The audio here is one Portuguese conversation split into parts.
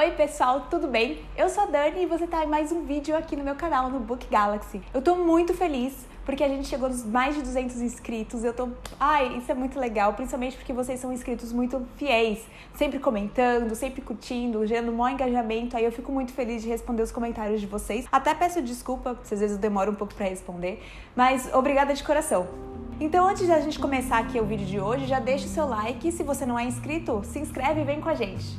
Oi pessoal, tudo bem? Eu sou a Dani e você tá em mais um vídeo aqui no meu canal, no Book Galaxy. Eu tô muito feliz porque a gente chegou nos mais de 200 inscritos. Isso é muito legal, principalmente porque vocês são inscritos muito fiéis, sempre comentando, sempre curtindo, gerando um maior engajamento. Aí eu fico muito feliz de responder os comentários de vocês. Até peço desculpa, se às vezes eu demoro um pouco pra responder, mas obrigada de coração. Então, antes da gente começar aqui o vídeo de hoje, já deixa o seu like e se você não é inscrito, se inscreve e vem com a gente.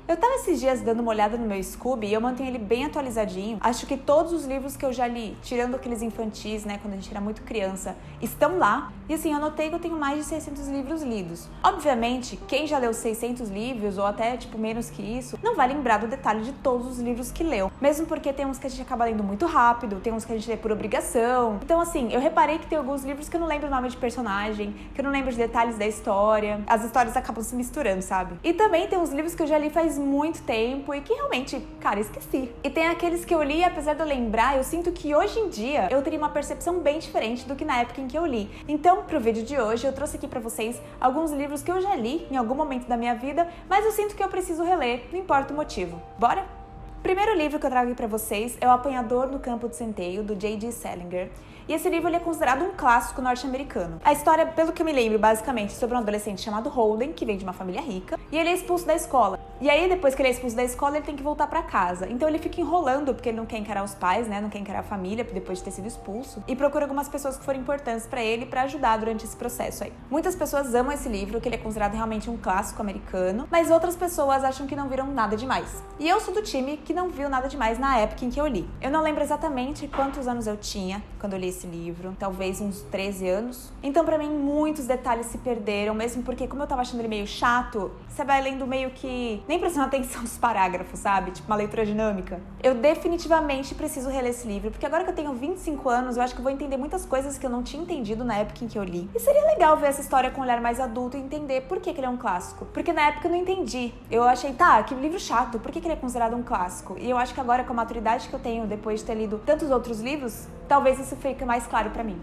Eu tava esses dias dando uma olhada no meu Scooby e eu mantenho ele bem atualizadinho. Acho que todos os livros que eu já li, tirando aqueles infantis, né, quando a gente era muito criança, estão lá. E assim, eu notei que eu tenho mais de 600 livros lidos. Obviamente, quem já leu 600 livros, ou até tipo menos que isso, não vai lembrar do detalhe de todos os livros que leu. Mesmo porque tem uns que a gente acaba lendo muito rápido, tem uns que a gente lê por obrigação. Então assim, eu reparei que tem alguns livros que eu não lembro o nome de personagem, que eu não lembro de detalhes da história. As histórias acabam se misturando, sabe? E também tem uns livros que eu já li faz muito tempo e que realmente, cara, esqueci. E tem aqueles que eu li, apesar de eu lembrar, eu sinto que hoje em dia eu teria uma percepção bem diferente do que na época em que eu li. Então, pro vídeo de hoje, eu trouxe aqui pra vocês alguns livros que eu já li em algum momento da minha vida, mas eu sinto que eu preciso reler, não importa o motivo. Bora? O primeiro livro que eu trago aqui pra vocês é O Apanhador no Campo de Centeio, do J.D. Salinger. E esse livro ele é considerado um clássico norte-americano. A história, pelo que eu me lembro, basicamente, sobre um adolescente chamado Holden, que vem de uma família rica, e ele é expulso da escola. E aí, depois que ele é expulso da escola, ele tem que voltar pra casa. Então ele fica enrolando, porque ele não quer encarar os pais, né? Não quer encarar a família, depois de ter sido expulso. E procura algumas pessoas que foram importantes pra ele, pra ajudar durante esse processo aí. Muitas pessoas amam esse livro, que ele é considerado realmente um clássico americano, mas outras pessoas acham que não viram nada demais. E eu sou do time que não viu nada demais na época em que eu li. Eu não lembro exatamente quantos anos eu tinha quando eu li esse livro, talvez uns 13 anos. Então, pra mim, muitos detalhes se perderam, mesmo porque, como eu tava achando ele meio chato, você vai lendo meio que nem prestando atenção nos parágrafos, sabe? Tipo uma leitura dinâmica. Eu definitivamente preciso reler esse livro, porque agora que eu tenho 25 anos, eu acho que eu vou entender muitas coisas que eu não tinha entendido na época em que eu li. E seria legal ver essa história com um olhar mais adulto e entender por que ele é um clássico. Porque na época eu não entendi. Eu achei, tá, que livro chato, por que ele é considerado um clássico? E eu acho que agora, com a maturidade que eu tenho depois de ter lido tantos outros livros, talvez isso fique mais claro pra mim.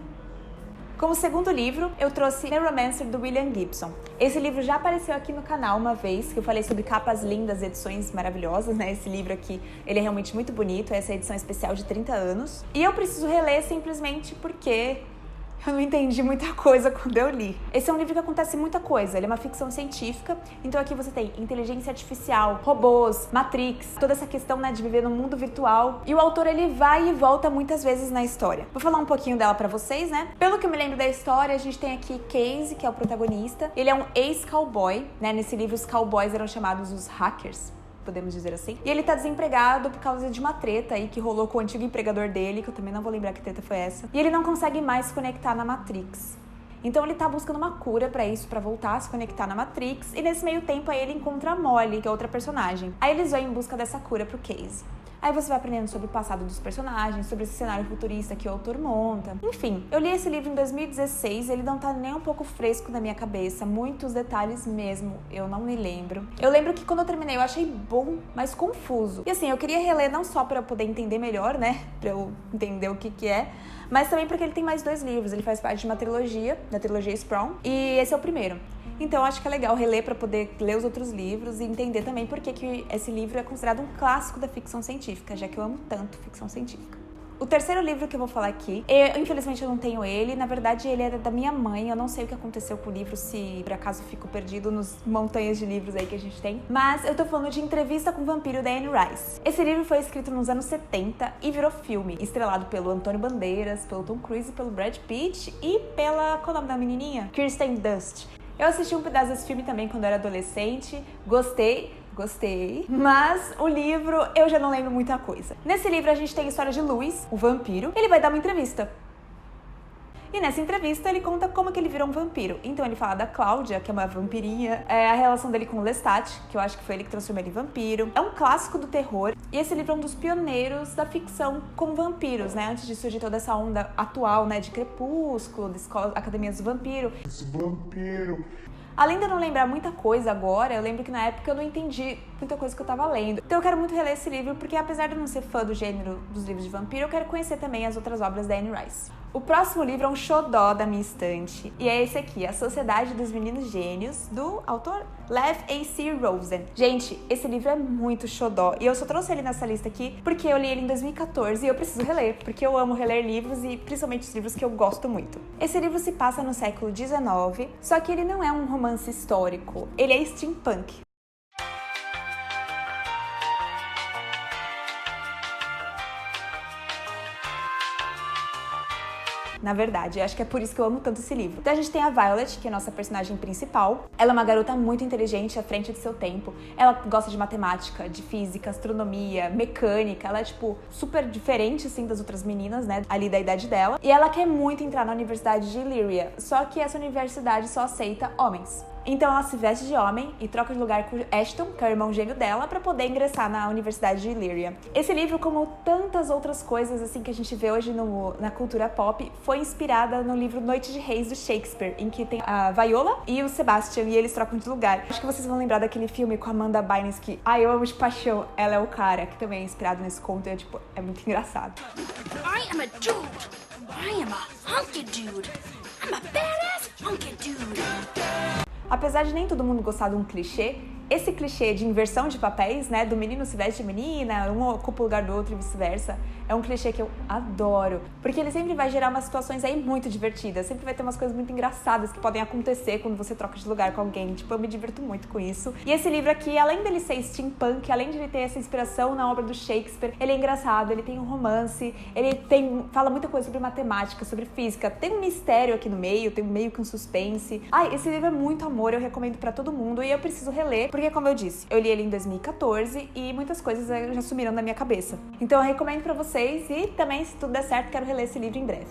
Como segundo livro, eu trouxe Neuromancer, do William Gibson. Esse livro já apareceu aqui no canal uma vez, que eu falei sobre capas lindas, edições maravilhosas, né? Esse livro aqui, ele é realmente muito bonito, essa é a edição especial de 30 anos. E eu preciso reler simplesmente porque eu não entendi muita coisa quando eu li. Esse é um livro que acontece muita coisa, ele é uma ficção científica, então aqui você tem inteligência artificial, robôs, Matrix, toda essa questão, né, de viver no mundo virtual. E o autor, ele vai e volta muitas vezes na história. Vou falar um pouquinho dela pra vocês, né? Pelo que eu me lembro da história, a gente tem aqui Casey, que é o protagonista. Ele é um ex-cowboy, né? Nesse livro, os cowboys eram chamados os hackers, podemos dizer assim. E ele tá desempregado por causa de uma treta aí que rolou com o antigo empregador dele, que eu também não vou lembrar que treta foi essa. E ele não consegue mais se conectar na Matrix. Então ele tá buscando uma cura pra isso, pra voltar a se conectar na Matrix. E nesse meio tempo aí ele encontra a Molly, que é outra personagem. Aí eles vão em busca dessa cura pro Casey. Aí você vai aprendendo sobre o passado dos personagens, sobre esse cenário futurista que o autor monta. Enfim, eu li esse livro em 2016, ele não tá nem um pouco fresco na minha cabeça, muitos detalhes mesmo, eu não me lembro. Eu lembro que quando eu terminei eu achei bom, mas confuso. E assim, eu queria reler não só pra eu poder entender melhor, né, pra eu entender o que é, mas também porque ele tem mais 2 livros, ele faz parte de uma trilogia, da trilogia Sprawn, e esse é o primeiro. Então, acho que é legal reler para poder ler os outros livros e entender também por que esse livro é considerado um clássico da ficção científica, já que eu amo tanto ficção científica. O terceiro livro que eu vou falar aqui, infelizmente eu não tenho ele, na verdade ele era da minha mãe, eu não sei o que aconteceu com o livro, se por acaso ficou perdido nos montanhas de livros aí que a gente tem, mas eu tô falando de Entrevista com o Vampiro, da Anne Rice. Esse livro foi escrito nos anos 70 e virou filme, estrelado pelo Antônio Bandeiras, pelo Tom Cruise, pelo Brad Pitt e pela, qual é o nome da menininha? Kirsten Dunst. Eu assisti um pedaço desse filme também quando eu era adolescente, gostei, mas o livro eu já não lembro muita coisa. Nesse livro a gente tem a história de Louis, o vampiro, ele vai dar uma entrevista. E nessa entrevista ele conta como que ele virou um vampiro. Então ele fala da Cláudia, que é uma vampirinha, a relação dele com o Lestat, que eu acho que foi ele que transformou ele em vampiro. É um clássico do terror e esse livro é um dos pioneiros da ficção com vampiros, né? Antes de surgir toda essa onda atual, né, de Crepúsculo, de escola, Academias do Vampiro. Esse vampiro. Além de eu não lembrar muita coisa agora, eu lembro que na época eu não entendi muita coisa que eu tava lendo. Então eu quero muito reler esse livro, porque apesar de eu não ser fã do gênero dos livros de vampiro, eu quero conhecer também as outras obras da Anne Rice. O próximo livro é um xodó da minha estante, e é esse aqui, A Sociedade dos Meninos Gênios, do autor Lev A.C. Rosen. Gente, esse livro é muito xodó, e eu só trouxe ele nessa lista aqui porque eu li ele em 2014 e eu preciso reler, porque eu amo reler livros e principalmente os livros que eu gosto muito. Esse livro se passa no século XIX, só que ele não é um romance histórico, ele é steampunk. Na verdade, eu acho que é por isso que eu amo tanto esse livro. Então a gente tem a Violet, que é a nossa personagem principal. Ela é uma garota muito inteligente, à frente de seu tempo. Ela gosta de matemática, de física, astronomia, mecânica. Ela é, tipo, super diferente, assim, das outras meninas, né, ali da idade dela. E ela quer muito entrar na Universidade de Illyria, só que essa universidade só aceita homens. Então ela se veste de homem e troca de lugar com Ashton, que é o irmão gêmeo dela, pra poder ingressar na Universidade de Illyria. Esse livro, como tantas outras coisas assim que a gente vê hoje na cultura pop, foi inspirada no livro Noite de Reis, do Shakespeare, em que tem a Viola e o Sebastian, e eles trocam de lugar. Acho que vocês vão lembrar daquele filme com a Amanda Bynes, que, eu amo de paixão, ela é o cara, que também é inspirado nesse conto, e é muito engraçado. I am a dude. I am a hunky dude. I'm a badass hunky dude. Apesar de nem todo mundo gostar de um clichê, esse clichê de inversão de papéis, né, do menino se veste de menina, um ocupa o lugar do outro e vice-versa, é um clichê que eu adoro, porque ele sempre vai gerar umas situações aí muito divertidas, sempre vai ter umas coisas muito engraçadas que podem acontecer quando você troca de lugar com alguém, eu me divirto muito com isso. E esse livro aqui, além dele ser steampunk, além de ele ter essa inspiração na obra do Shakespeare, ele é engraçado, ele tem um romance, fala muita coisa sobre matemática, sobre física, tem um mistério aqui no meio, tem meio que um suspense. Esse livro é muito amor, eu recomendo pra todo mundo e eu preciso reler, porque como eu disse, eu li ele em 2014 e muitas coisas já sumiram da minha cabeça. Então eu recomendo pra vocês e também, se tudo der certo, quero reler esse livro em breve.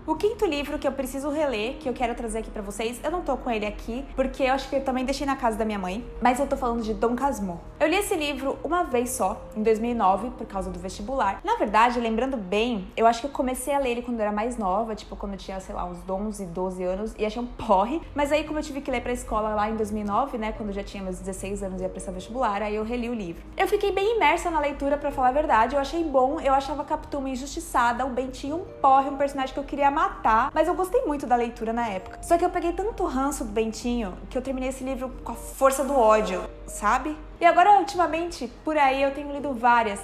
O quinto livro que eu preciso reler, que eu quero trazer aqui pra vocês, eu não tô com ele aqui, porque eu acho que eu também deixei na casa da minha mãe, mas eu tô falando de Dom Casmurro. Eu li esse livro uma vez só, em 2009, por causa do vestibular. Na verdade, lembrando bem, eu acho que eu comecei a ler ele quando eu era mais nova, tipo, quando eu tinha, sei lá, uns 11, 12 anos, e achei um porre. Mas aí, como eu tive que ler pra escola lá em 2009, né, quando eu já tinha meus 16 anos e ia prestar vestibular, aí eu reli o livro. Eu fiquei bem imersa na leitura, pra falar a verdade, eu achei bom, eu achava a Capitu uma injustiçada, o Bentinho um porre, um personagem que eu queria matar, mas eu gostei muito da leitura na época. Só que eu peguei tanto ranço do Bentinho que eu terminei esse livro com a força do ódio, sabe? E agora, ultimamente, por aí eu tenho lido várias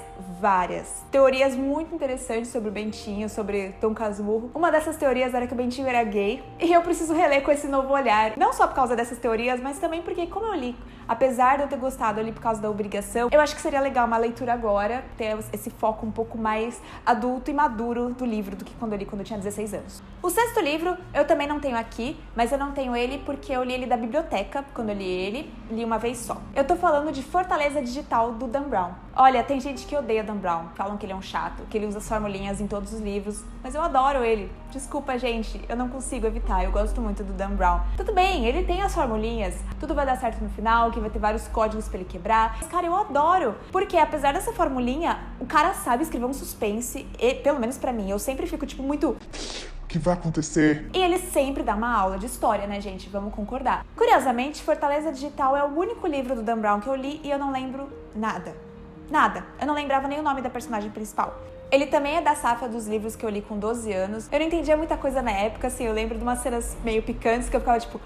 teorias muito interessantes sobre o Bentinho, sobre Dom Casmurro. Uma dessas teorias era que o Bentinho era gay, e eu preciso reler com esse novo olhar. Não só por causa dessas teorias, mas também porque, como eu li, apesar de eu ter gostado ali por causa da obrigação, eu acho que seria legal uma leitura agora, ter esse foco um pouco mais adulto e maduro do livro do que quando eu li quando eu tinha 16 anos. O sexto livro eu também não tenho aqui, mas eu não tenho ele porque eu li ele da biblioteca, quando eu li uma vez só. Eu tô falando de Fortaleza Digital, do Dan Brown. Olha, tem gente que odeia Dan Brown, falam que ele é um chato, que ele usa as formulinhas em todos os livros, mas eu adoro ele. Desculpa, gente, eu não consigo evitar, eu gosto muito do Dan Brown. Tudo bem, ele tem as formulinhas, tudo vai dar certo no final, que vai ter vários códigos pra ele quebrar. Mas, cara, eu adoro, porque apesar dessa formulinha, o cara sabe escrever um suspense, e, pelo menos pra mim, eu sempre fico, tipo, muito... O que vai acontecer? E ele sempre dá uma aula de história, né, gente? Vamos concordar. Curiosamente, Fortaleza Digital é o único livro do Dan Brown que eu li e eu não lembro nada. Nada. Eu não lembrava nem o nome da personagem principal. Ele também é da safra dos livros que eu li com 12 anos. Eu não entendia muita coisa na época, assim, eu lembro de umas cenas meio picantes que eu ficava tipo...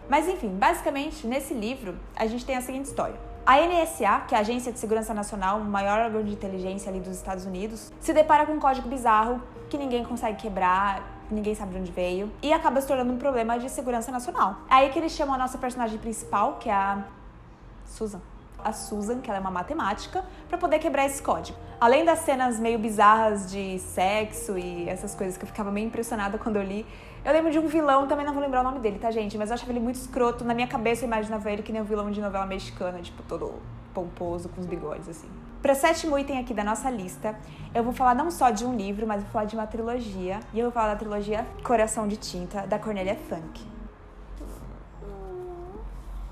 Mas enfim, basicamente, nesse livro, a gente tem a seguinte história. A NSA, que é a Agência de Segurança Nacional, o maior órgão de inteligência ali dos Estados Unidos, se depara com um código bizarro que ninguém consegue quebrar, ninguém sabe de onde veio, e acaba se tornando um problema de segurança nacional. É aí que eles chamam a nossa personagem principal, que é a Susan, que ela é uma matemática, pra poder quebrar esse código. Além das cenas meio bizarras de sexo e essas coisas que eu ficava meio impressionada quando eu li, eu lembro de um vilão, também não vou lembrar o nome dele, tá, gente? Mas eu achava ele muito escroto. Na minha cabeça eu imaginava ele que nem um vilão de novela mexicana, tipo, todo pomposo, com os bigodes, assim. Para o sétimo item aqui da nossa lista, eu vou falar não só de um livro, mas vou falar de uma trilogia. E eu vou falar da trilogia Coração de Tinta, da Cornélia Funke.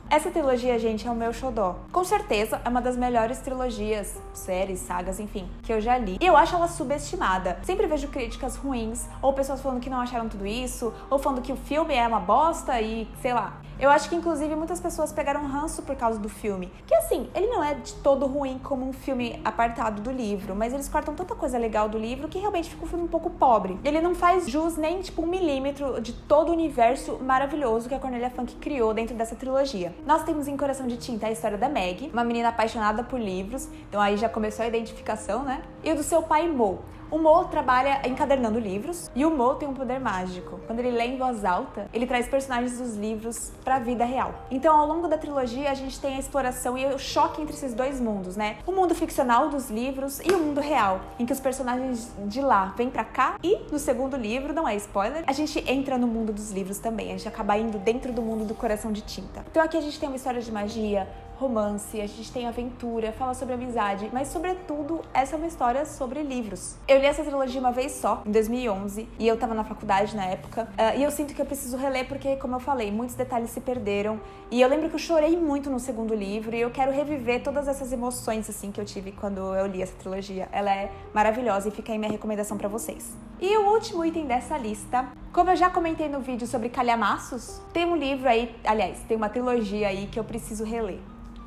Essa trilogia, gente, é o meu xodó. Com certeza, é uma das melhores trilogias, séries, sagas, enfim, que eu já li. E eu acho ela subestimada. Sempre vejo críticas ruins, ou pessoas falando que não acharam tudo isso, ou falando que o filme é uma bosta e, sei lá. Eu acho que, inclusive, muitas pessoas pegaram ranço por causa do filme. Que, assim, ele não é de todo ruim como um filme apartado do livro, mas eles cortam tanta coisa legal do livro que realmente fica um filme um pouco pobre. Ele não faz jus nem, tipo, 1 milímetro de todo o universo maravilhoso que a Cornelia Funke criou dentro dessa trilogia. Nós temos em Coração de Tinta a história da Maggie, uma menina apaixonada por livros, então aí já começou a identificação, né? E o do seu pai, Mo. O Mo trabalha encadernando livros e o Mo tem um poder mágico. Quando ele lê em voz alta, ele traz personagens dos livros pra vida real. Então, ao longo da trilogia, a gente tem a exploração e o choque entre esses dois mundos, né? O mundo ficcional dos livros e o mundo real, em que os personagens de lá vêm pra cá e, no segundo livro, não é spoiler, a gente entra no mundo dos livros também. A gente acaba indo dentro do mundo do Coração de Tinta. Então aqui a gente tem uma história de magia, romance, a gente tem aventura, fala sobre amizade, mas sobretudo essa é uma história sobre livros. Eu li essa trilogia uma vez só, em 2011, e eu tava na faculdade na época, e eu sinto que eu preciso reler porque, como eu falei, muitos detalhes se perderam, e eu lembro que eu chorei muito no segundo livro, e eu quero reviver todas essas emoções, assim, que eu tive quando eu li essa trilogia. Ela é maravilhosa e fica aí minha recomendação pra vocês. E o último item dessa lista, como eu já comentei no vídeo sobre calhamaços, tem um livro aí, aliás, tem uma trilogia aí que eu preciso reler.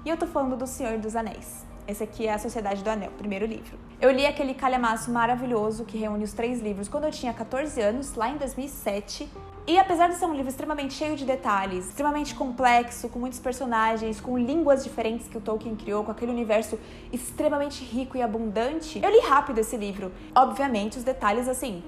E eu tô falando do Senhor dos Anéis. Esse aqui é A Sociedade do Anel, primeiro livro. Eu li aquele calhamaço maravilhoso que reúne os 3 livros quando eu tinha 14 anos, lá em 2007. E apesar de ser um livro extremamente cheio de detalhes, extremamente complexo, com muitos personagens, com línguas diferentes que o Tolkien criou, com aquele universo extremamente rico e abundante, eu li rápido esse livro. Obviamente, os detalhes, assim,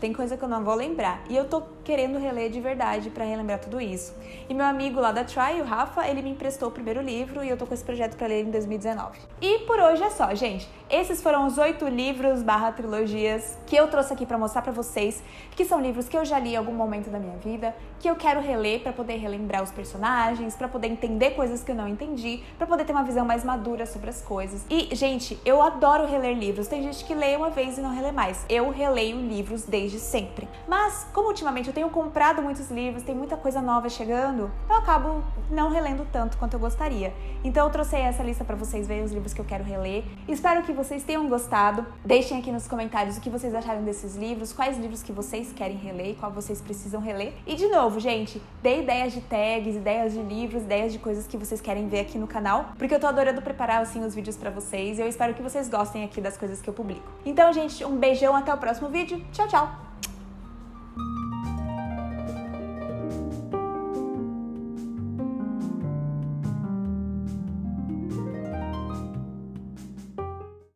tem coisa que eu não vou lembrar. E eu tô querendo reler de verdade pra relembrar tudo isso. E meu amigo lá da Try, o Rafa, ele me emprestou o primeiro livro e eu tô com esse projeto pra ler em 2019. E por hoje é só, gente. Esses foram os 8 livros / trilogias que eu trouxe aqui pra mostrar pra vocês, que são livros que eu já li em algum momento da minha vida, que eu quero reler pra poder relembrar os personagens, pra poder entender coisas que eu não entendi, pra poder ter uma visão mais madura sobre as coisas. E, gente, eu adoro reler livros. Tem gente que lê uma vez e não relê mais. Eu releio livros desde sempre. Mas, como ultimamente eu tenho comprado muitos livros, tem muita coisa nova chegando, eu acabo não relendo tanto quanto eu gostaria. Então eu trouxe essa lista pra vocês verem os livros que eu quero reler. Espero que vocês tenham gostado. Deixem aqui nos comentários o que vocês acharam desses livros, quais livros que vocês querem reler, qual vocês precisam reler. E de novo, gente, dê ideias de tags, ideias de livros, ideias de coisas que vocês querem ver aqui no canal, porque eu tô adorando preparar assim os vídeos pra vocês e eu espero que vocês gostem aqui das coisas que eu publico. Então, gente, um beijão, até o próximo vídeo. Tchau, tchau!